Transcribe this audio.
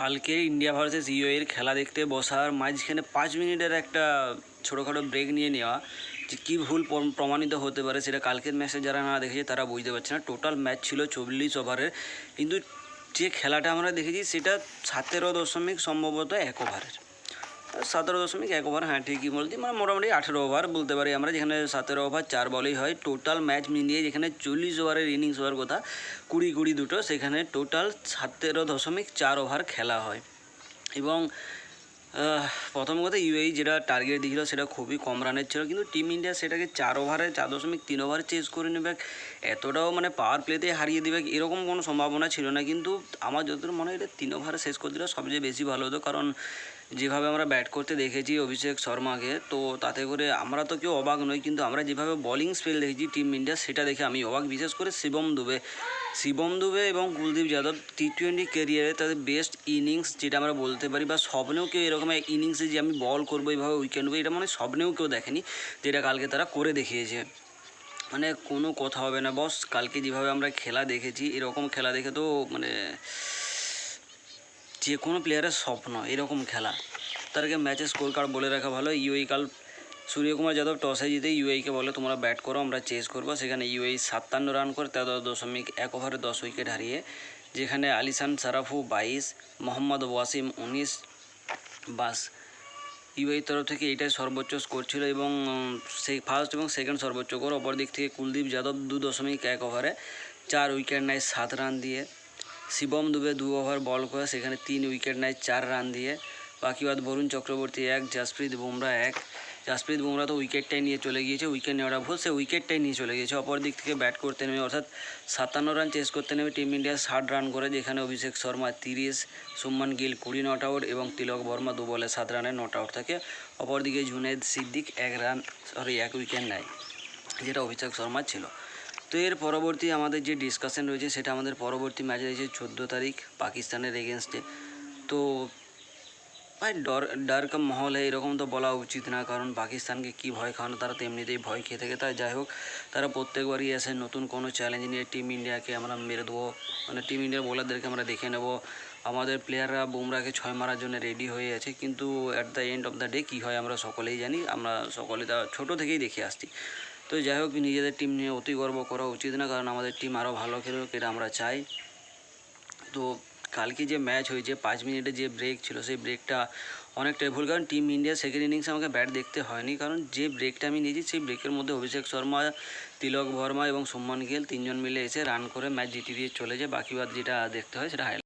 কালকে India versus ইউএইর খেলা দেখতে বসার মাঝখানে 5 মিনিটের একটা ছোটোখাটো ব্রেক নিয়ে নেওয়া যে কী ভুল প্রমাণিত হতে পারে সেটা কালকের ম্যাচে যারা না দেখেছে তারা বুঝতে পারছে না। টোটাল ম্যাচ ছিল 40 ওভারের, কিন্তু যে খেলাটা আমরা দেখেছি সেটা 17 দশমিক সম্ভবত 1 ওভারের, 17.1 ওভার, হ্যাঁ ঠিকই বলছি, মানে মোটামুটি 18 ওভার বলতে পারি আমরা, যেখানে 17 ওভার 4 বলেই হয়। টোটাল ম্যাচ মিলিয়ে যেখানে 40 ওভারের ইনিংস হওয়ার কথা 20 দুটো, সেখানে টোটাল 17.4 ওভার খেলা হয়। এবং প্রথম কথা ইউএই যেটা টার্গেট দিয়েছিল সেটা খুবই কম রানের ছিল, কিন্তু টিম ইন্ডিয়া সেটাকে 4 ওভারে চেস করে নেবে, এতটাও মানে পাওয়ার প্লেতে হারিয়ে দেবে এরকম কোনো সম্ভাবনা ছিল না। কিন্তু আমার যতদূর মনে হয় এটা 3 ওভারে শেষ করে দিলে সবচেয়ে বেশি ভালো হতো, কারণ যেভাবে আমরা ব্যাট করতে দেখেছি অভিষেক শর্মাকে, তো তাতে করে আমরা তো কেউ অবাক নই, কিন্তু আমরা যেভাবে বোলিং স্পেল দেখেছি টিম ইন্ডিয়া সেটা দেখে আমি অবাক। বিশেষ করে শিবম দুবে এবং কুলদীপ যাদব টি-20 ক্যারিয়ারে তাদের বেস্ট ইনিংস যেটা আমরা বলতে পারি, বা স্বপ্নেও কেউ এরকম ইনিংসে যে আমি বল করবো এইভাবে উইকেট নেবো, এটা মানে স্বপ্নেও কেউ দেখেনি, যেটা কালকে তারা করে দেখিয়েছে। মানে কোনো কথা হবে না বস, কালকে যেভাবে আমরা খেলা দেখেছি এরকম খেলা দেখে তো মানে যে কোনো প্লেয়ারের স্বপ্ন এরকম খেলা। তার আগে ম্যাচের স্কোর কার্ড বলে রাখা ভালো। ইউএই কাল সূর্যকুমার যাদব টসে জিতে ইউএইকে বলে তোমরা ব্যাট করো, আমরা চেস করবো। সেখানে ইউএই 57 রান করে 13.1 ওভারে 10 উইকেট হারিয়ে, যেখানে আলিসান সারাফু 22, মোহাম্মদ ওয়াসিম 19, বাস ইউএই তরফ থেকে এইটাই সর্বোচ্চ স্কোর ছিল এবং সেই ফার্স্ট এবং সেকেন্ড সর্বোচ্চ স্কোর। অপর দিক থেকে কুলদীপ যাদব 2.1 ওভারে 4 উইকেট নেয় 7 রান দিয়ে। শিবম দুবে 2 ওভার বল করে সেখানে 3 উইকেট নেয় 4 রান দিয়ে। বাকি বাদ বরুণ চক্রবর্তী 1, জাসপ্রীত বুমরা 1। জাসপ্রীত বুমরা তো উইকেটটাই নিয়ে চলে গিয়েছে, উইকেট নেওয়াটা ভুল, সে উইকেটটাই নিয়ে চলে গিয়েছে। অপর দিক থেকে ব্যাট করতে নেমে অর্থাৎ 57 রান চেস করতে নেমে টিম ইন্ডিয়া 60 রান করে, যেখানে অভিষেক শর্মা 30, শুভমান গিল 20 নট আউট এবং তিলক বর্মা 2 বলে 7 রানে নট আউট থাকে। অপরদিকে জুনেদ সিদ্দিক 1 উইকেট নেয়, যেটা অভিষেক শর্মা ছিল। তো এর পরবর্তী আমাদের যে ডিসকাশন রয়েছে সেটা আমাদের পরবর্তী ম্যাচে রয়েছে 14 তারিখ পাকিস্তানের এগেনস্টে। তো ভাই ডর কা মহল এরকম তো বলা উচিত না, কারণ পাকিস্তানকে কী ভয় খাওয়ানো, তারা তো এমনিতেই ভয় খেয়ে থাকে। তাই যাই হোক, তারা প্রত্যেকবারই এসে নতুন কোনো চ্যালেঞ্জ নিয়ে টিম ইন্ডিয়াকে আমরা মেরে দেবো, মানে টিম ইন্ডিয়ার বোলারদেরকে আমরা দেখে নেব। আমাদের প্লেয়াররা বুমরাকে 6 মারার জন্য রেডি হয়ে আছে, কিন্তু at the end of the day কী হয় আমরা সকলেই জানি, আমরা সকলে তা ছোটো থেকেই দেখে আসছি। তো যাই হোক, নিজেদের টিম নিয়ে অতি গর্ব করা উচিত না, কারণ আমাদের টিম আরও ভালো খেলুক এটা আমরা চাই। তো কালকে যে ম্যাচ হয়েছে 5 মিনিটে যে ব্রেক ছিল সেই ব্রেকটা অনেকটাই ভুল, কারণ টিম ইন্ডিয়া সেকেন্ড ইনিংসে আমাকে ব্যাট দেখতে হয়নি, কারণ যে ব্রেকটা আমি নিয়েছি সেই ব্রেকের মধ্যে অভিষেক শর্মা, তিলক বর্মা এবং শুভমান গিল 3জন মিলে এসে রান করে ম্যাচ জিতিয়ে দিয়ে চলে যায়। বাকি বাদ যেটা দেখতে হয় সেটা